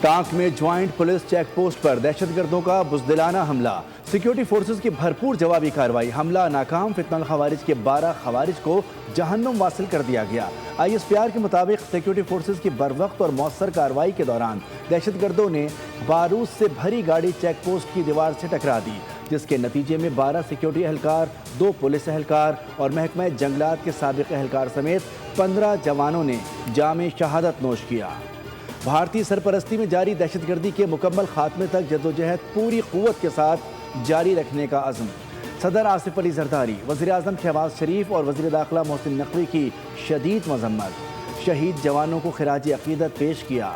ٹانک میں joint police check post پر دہشت گردوں کا بزدلانہ حملہ، سیکیورٹی فورسز کی بھرپور جوابی کارروائی، حملہ ناکام، فتنہ الخوارج کے 12 خوارج کو جہنم واصل کر دیا گیا۔ ISPR کے مطابق سیکیورٹی فورسز کی بروقت اور مؤثر کارروائی کے دوران دہشت گردوں نے بارود سے بھری گاڑی چیک پوسٹ کی دیوار سے ٹکرا دی، جس کے نتیجے میں 12 سیکیورٹی اہلکار، 2 پولیس اہلکار اور محکمہ جنگلات کے سابق اہلکار سمیت 15 جوانوں نے جام شہادت نوش کیا۔ بھارتی سرپرستی میں جاری دہشت گردی کے مکمل خاتمے تک جدوجہد پوری قوت کے ساتھ جاری رکھنے کا عزم۔ صدر آصف علی زرداری، وزیر اعظم شہباز شریف اور وزیر داخلہ محسن نقوی کی شدید مذمت، شہید جوانوں کو خراج عقیدت پیش کیا۔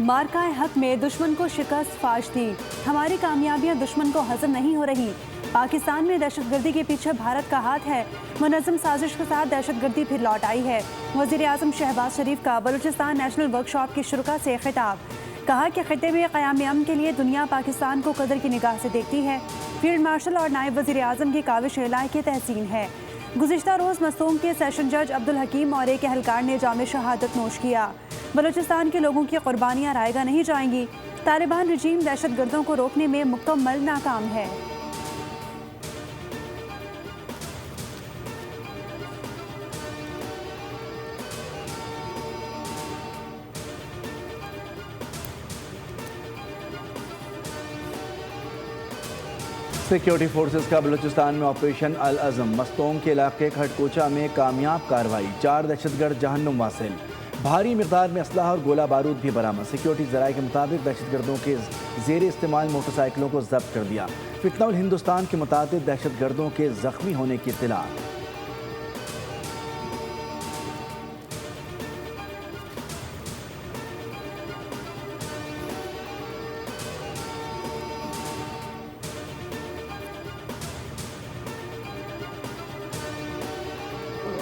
مارکہ حق میں دشمن کو شکست فاش دی، ہماری کامیابیاں دشمن کو ہضم نہیں ہو رہی۔ پاکستان میں دہشت گردی کے پیچھے بھارت کا ہاتھ ہے، منظم سازش کے ساتھ دہشت گردی پھر لوٹ آئی ہے۔ وزیر اعظم شہباز شریف کا بلوچستان نیشنل ورکشاپ کی شرکاء سے خطاب، کہا کہ خطے میں قیام امن کے لیے دنیا پاکستان کو قدر کی نگاہ سے دیکھتی ہے۔ فیلڈ مارشل اور نائب وزیر اعظم کی کاوش لائق تحسین ہے۔ گزشتہ روز مستونگ کے سیشن جج عبدالحکیم اور ایک اہلکار نے جام شہادت نوش کیا۔ بلوچستان کے لوگوں کی قربانیاں رائیگاں نہیں جائیں گی، طالبان رجیم دہشت گردوں کو روکنے میں مکمل ناکام ہے۔ سیکیورٹی فورسز کا بلوچستان میں آپریشن العزم، مستونگ کے علاقے کھٹکوچا میں کامیاب کارروائی، 4 دہشت گرد جہنم واصل، بھاری مقدار میں اسلحہ اور گولہ بارود بھی برآمد۔ سیکیورٹی ذرائع کے مطابق دہشت گردوں کے زیر استعمال موٹر سائیکلوں کو ضبط کر دیا۔ فتنہ الہندوستان کے متعدد دہشت گردوں کے زخمی ہونے کی اطلاع۔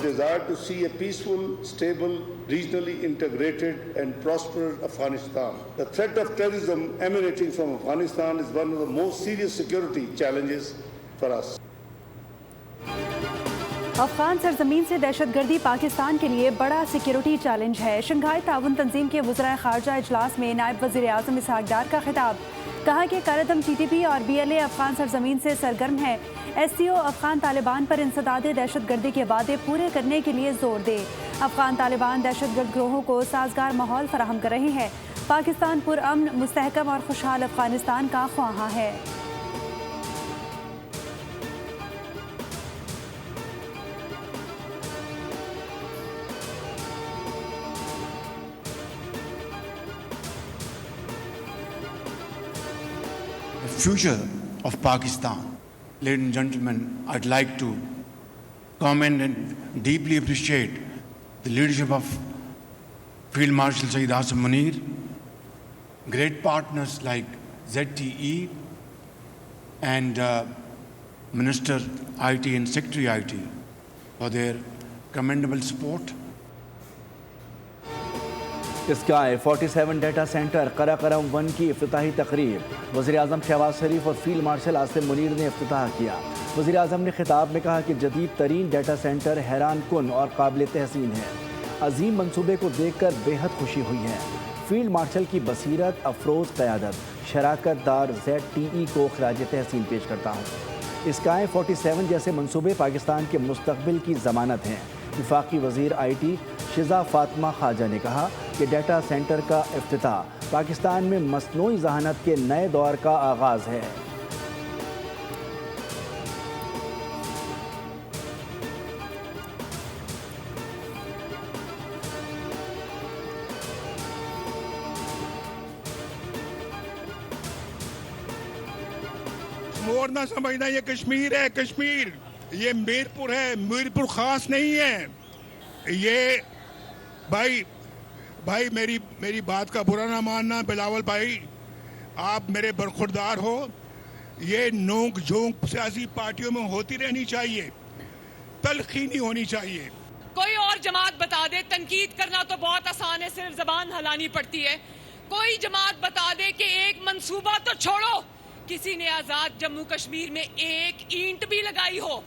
Desire to see a peaceful, stable, regionally integrated and prosperous Afghanistan. The threat of terrorism emanating from Afghanistan is one of the most serious security challenges for us. Afghan سرزمین سے دہشت گردی پاکستان کے لیے بڑا سیکیورٹی چیلنج ہے۔ شنگھائی تعاون تنظیم کے وزرائے خارجہ اجلاس میں نائب وزیر اعظم اسحاق ڈار کا خطاب، کہا کہ قائداعظم TTP اور BLA افغان سرزمین سے سرگرم ہے۔ SCO افغان طالبان پر انسداد دہشت گردی کے وعدے پورے کرنے کے لیے زور دے۔ افغان طالبان دہشت گرد گروہوں کو سازگار ماحول فراہم کر رہے ہیں۔ پاکستان پرامن، مستحکم اور خوشحال افغانستان کا خواہاں ہے۔ The future of Pakistan. Ladies and gentlemen, I'd like to comment and deeply appreciate the leadership of Field Marshal Saeed Asim Munir, great partners like ZTE and Minister IT and Secretary IT for their commendable support. Sky 47 data centre Karakoram 1 کی افتتاحی تقریب، وزیر اعظم شہباز شریف اور field marshal Asim Munir نے افتتاح کیا۔ وزیر اعظم نے خطاب میں کہا کہ جدید ترین ڈیٹا سینٹر حیران کن اور قابل تحسین ہے۔ عظیم منصوبے کو دیکھ کر بے حد خوشی ہوئی ہے۔ فیلڈ مارشل کی بصیرت، افروز قیادت، شراکت دار ZTE کو خراج تحسین پیش کرتا ہوں۔ اسکائی 47 جیسے منصوبے پاکستان کے مستقبل کی ضمانت ہیں۔ وفاقی وزیر IT شزا فاطمہ خواجہ نے کہا کہ ڈیٹا سینٹر کا افتتاح پاکستان میں مصنوعی ذہانت کے نئے دور کا آغاز ہے۔ مور نہ سمجھنا، یہ کشمیر ہے، کشمیر یہ میرپور ہے، میرپور خاص نہیں ہے یہ۔ بھائی میری بات کا برا نہ ماننا، بلاول بھائی آپ میرے برخوردار ہو، یہ نوک جھونک سیاسی پارٹیوں میں ہوتی رہنی چاہیے، تلخی نہیں ہونی چاہیے۔ کوئی اور جماعت بتا دے تنقید تنقید کرنا تو بہت آسان ہے، صرف زبان ہلانی پڑتی ہے۔ کوئی جماعت بتا دے کہ ایک منصوبہ تو چھوڑو، کسی نے آزاد جموں کشمیر میں ایک اینٹ بھی لگائی ہو؟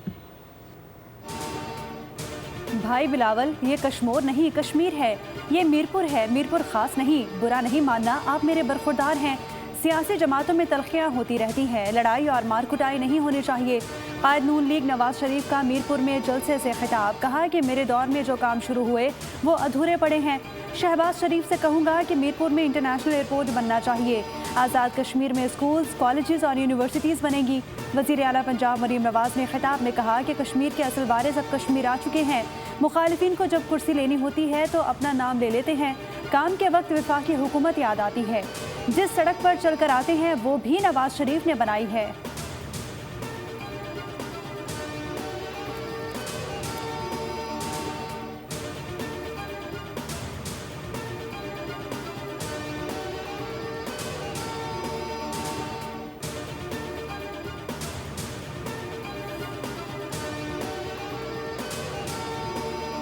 بھائی بلاول، یہ کشمور نہیں کشمیر ہے، یہ میرپور ہے، میرپور خاص نہیں۔ برا نہیں ماننا، آپ میرے برخوردار ہیں۔ سیاسی جماعتوں میں تلخیاں ہوتی رہتی ہیں، لڑائی اور مار کٹائی نہیں ہونی چاہیے۔ قائد نون لیگ نواز شریف کا میرپور میں جلسے سے خطاب، کہا کہ میرے دور میں جو کام شروع ہوئے وہ ادھورے پڑے ہیں۔ شہباز شریف سے کہوں گا کہ میرپور میں انٹرنیشنل ایئرپورٹ بننا چاہیے۔ آزاد کشمیر میں اسکولز، کالجز اور یونیورسٹیز بنیں گی۔ وزیر اعلیٰ پنجاب مریم نواز نے خطاب میں کہا کہ کشمیر کے اصل وارث اب کشمیر آ چکے ہیں۔ مخالفین کو جب کرسی لینی ہوتی ہے تو اپنا نام لے لیتے ہیں، کام کے وقت وفاقی حکومت یاد آتی ہے۔ جس سڑک پر چل کر آتے ہیں وہ بھی نواز شریف نے بنائی ہے۔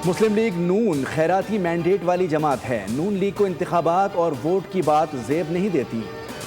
مسلم لیگ نون خیراتی مینڈیٹ والی جماعت ہے۔ نون لیگ کو انتخابات اور ووٹ کی بات زیب نہیں دیتی۔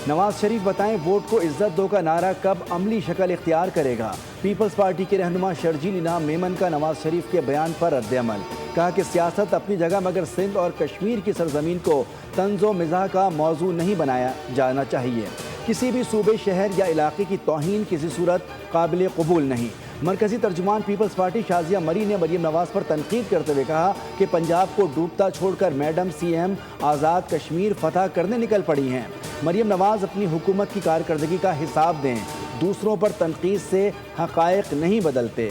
نواز شریف بتائیں ووٹ کو عزت دو کا نعرہ کب عملی شکل اختیار کرے گا؟ پیپلز پارٹی کے رہنما شرجیل انعام میمن کا نواز شریف کے بیان پر رد عمل، کہا کہ سیاست اپنی جگہ مگر سندھ اور کشمیر کی سرزمین کو طنز و مزاح کا موضوع نہیں بنایا جانا چاہیے۔ کسی بھی صوبے، شہر یا علاقے کی توہین کسی صورت قابل قبول نہیں۔ مرکزی ترجمان پیپلز پارٹی شازیہ مری نے مریم نواز پر تنقید کرتے ہوئے کہا کہ پنجاب کو ڈوبتا چھوڑ کر madam C M Azad Kashmir فتح کرنے نکل پڑی ہیں۔ مریم نواز اپنی حکومت کی کارکردگی کا حساب دیں، دوسروں پر تنقید سے حقائق نہیں بدلتے۔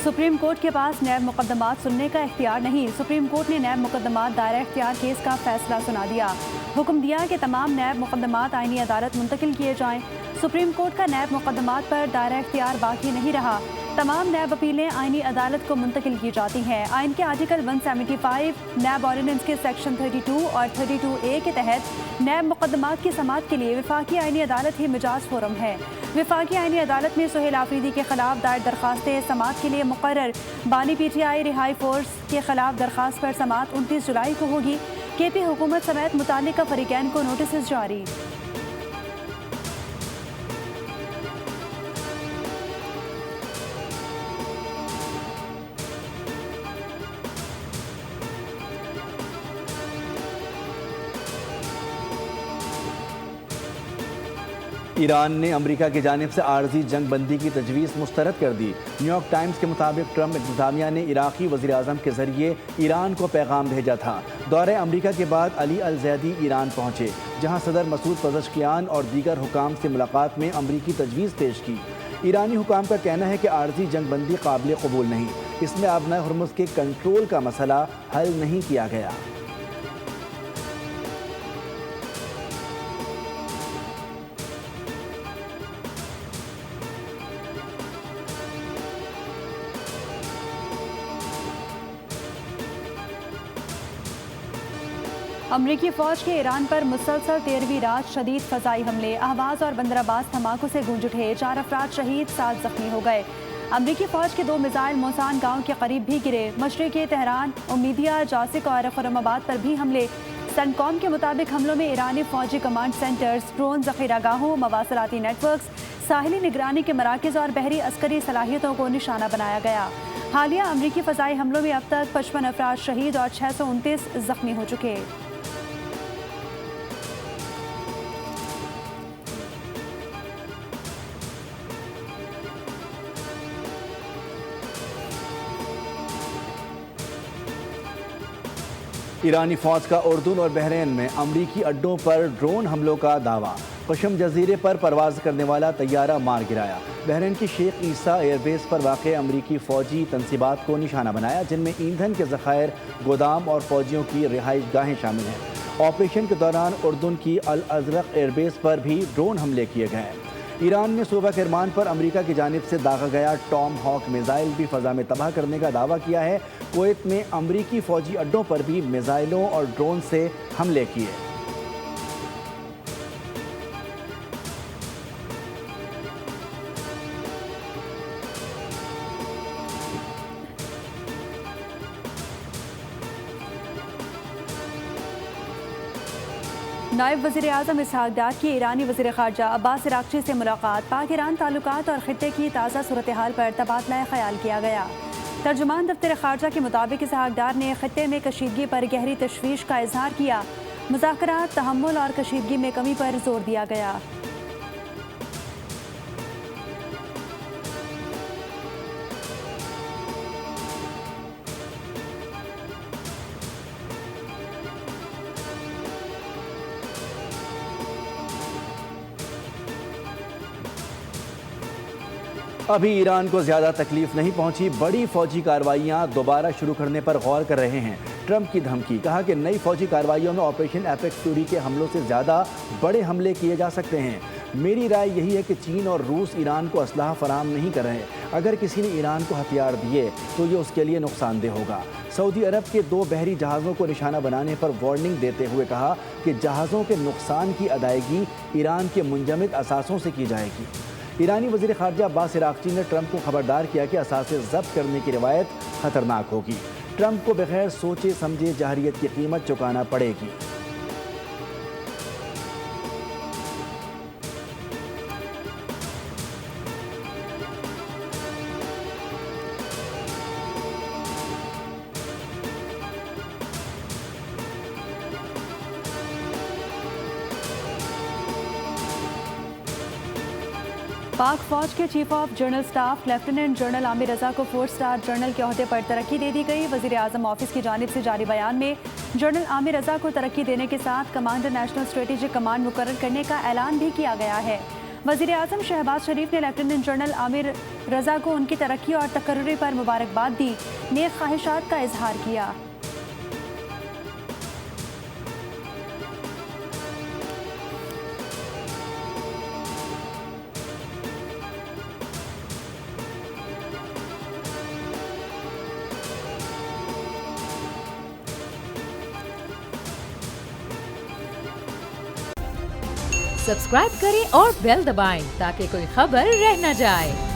سپریم کورٹ کے پاس نیب مقدمات سننے کا اختیار نہیں۔ سپریم کورٹ نے نیب مقدمات دائرہ اختیار کیس کا فیصلہ سنا دیا۔ حکم دیا کہ تمام نیب مقدمات آئینی عدالت منتقل کیے جائیں۔ سپریم کورٹ کا نیب مقدمات پر دائرہ اختیار باقی نہیں رہا۔ تمام نیب اپیلیں آئینی عدالت کو منتقل کی جاتی ہیں۔ آئین کے آرٹیکل 175 نیب آرڈیننس کے سیکشن 32 اور 32A کے تحت نیب مقدمات کی سماعت کے لیے وفاقی آئینی عدالت ہی مجاز فورم ہے۔ وفاقی آئینی عدالت میں سہیل آفریدی کے خلاف دائر درخواستیں سماعت کے لیے مقرر۔ بانی پی ٹی آئی رہائی فورس کے خلاف درخواست پر سماعت 29 جولائی کو ہوگی۔ کے پی حکومت سمیت متعلقہ فریقین کو نوٹسز جاری۔ ایران نے امریکہ کی جانب سے عارضی جنگ بندی کی تجویز مسترد کر دی۔ نیو یارک ٹائمز کے مطابق ٹرمپ انتظامیہ نے عراقی وزیر اعظم کے ذریعے ایران کو پیغام بھیجا تھا۔ دورہ امریکہ کے بعد علی الزیدی ایران پہنچے، جہاں صدر مسعود پزشکیان اور دیگر حکام سے ملاقات میں امریکی تجویز پیش کی۔ ایرانی حکام کا کہنا ہے کہ عارضی جنگ بندی قابل قبول نہیں، اس میں آبنائے ہرمز کے کنٹرول کا مسئلہ حل نہیں کیا گیا۔ امریکی فوج کے ایران پر مسلسل 13ویں رات شدید فضائی حملے، اہواز اور بندرعباس دھماکوں سے گونج اٹھے، 4 افراد شہید، 7 زخمی ہو گئے۔ امریکی فوج کے 2 میزائل موسان گاؤں کے قریب بھی گرے۔ مشرقی تہران، امیدیہ، جاسک اور خرم آباد پر بھی حملے۔ سینٹ کام کے مطابق حملوں میں ایرانی فوجی کمانڈ سینٹرز، ڈرون ذخیرہ گاہوں، مواصلاتی نیٹ ورکس، ساحلی نگرانی کے مراکز اور بحری عسکری صلاحیتوں کو نشانہ بنایا گیا۔ حالیہ امریکی فضائی حملوں میں اب تک 55 افراد شہید اور 629 زخمی ہو چکے۔ ایرانی فوج کا اردن اور بحرین میں امریکی اڈوں پر ڈرون حملوں کا دعویٰ۔ قشم جزیرے پر پرواز کرنے والا طیارہ مار گرایا۔ بحرین کی شیخ عیسیٰ ایئر بیس پر واقع امریکی فوجی تنصیبات کو نشانہ بنایا، جن میں ایندھن کے ذخائر، گودام اور فوجیوں کی رہائش گاہیں شامل ہیں۔ آپریشن کے دوران اردن کی الازرق ایئر بیس پر بھی ڈرون حملے کیے گئے۔ ایران نے صوبہ کرمان پر امریکہ کی جانب سے داغا گیا ٹام ہاک میزائل بھی فضا میں تباہ کرنے کا دعویٰ کیا ہے۔ کویت میں امریکی فوجی اڈوں پر بھی میزائلوں اور ڈرون سے حملے کیے۔ نائب وزیر اعظم اسحاق ڈار کی ایرانی وزیر خارجہ عباس عراقچی سے ملاقات، پاک ایران تعلقات اور خطے کی تازہ صورتحال پر تبادلہ خیال کیا گیا۔ ترجمان دفتر خارجہ کے مطابق اسحاق ڈار نے خطے میں کشیدگی پر گہری تشویش کا اظہار کیا۔ مذاکرات، تحمل اور کشیدگی میں کمی پر زور دیا گیا۔ ابھی ایران کو زیادہ تکلیف نہیں پہنچی، بڑی فوجی کارروائیاں دوبارہ شروع کرنے پر غور کر رہے ہیں۔ ٹرمپ کی دھمکی، کہا کہ نئی فوجی کارروائیوں میں آپریشن ایپیکس فیوری کے حملوں سے زیادہ بڑے حملے کیے جا سکتے ہیں۔ میری رائے یہی ہے کہ چین اور روس ایران کو اسلحہ فراہم نہیں کر رہے۔ اگر کسی نے ایران کو ہتھیار دیے تو یہ اس کے لیے نقصان دہ ہوگا۔ سعودی عرب کے 2 بحری جہازوں کو نشانہ بنانے پر وارننگ دیتے ہوئے کہا کہ جہازوں کے نقصان کی ادائیگی ایران کے منجمد اثاثوں سے کی جائے گی۔ ایرانی وزیر خارجہ عباس عراقچی نے ٹرمپ کو خبردار کیا کہ اثاثے ضبط کرنے کی روایت خطرناک ہوگی۔ ٹرمپ کو بغیر سوچے سمجھے جارحیت کی قیمت چکانا پڑے گی۔ پاک فوج کے chief of general staff lieutenant general Amir Raza کو 4 اسٹار جنرل کے عہدے پر ترقی دے دی گئی۔ وزیر اعظم آفس کی جانب سے جاری بیان میں جنرل عامر رضا کو ترقی دینے کے ساتھ کمانڈر نیشنل اسٹریٹجک کمانڈ مقرر کرنے کا اعلان بھی کیا گیا ہے۔ وزیر اعظم شہباز شریف نے لیفٹیننٹ جنرل عامر رضا کو ان کی ترقی اور تقرری پر مبارکباد دی، نیک خواہشات کا اظہار کیا۔ سبسکرائب کریں اور بیل دبائیں تاکہ کوئی خبر رہ نہ جائے۔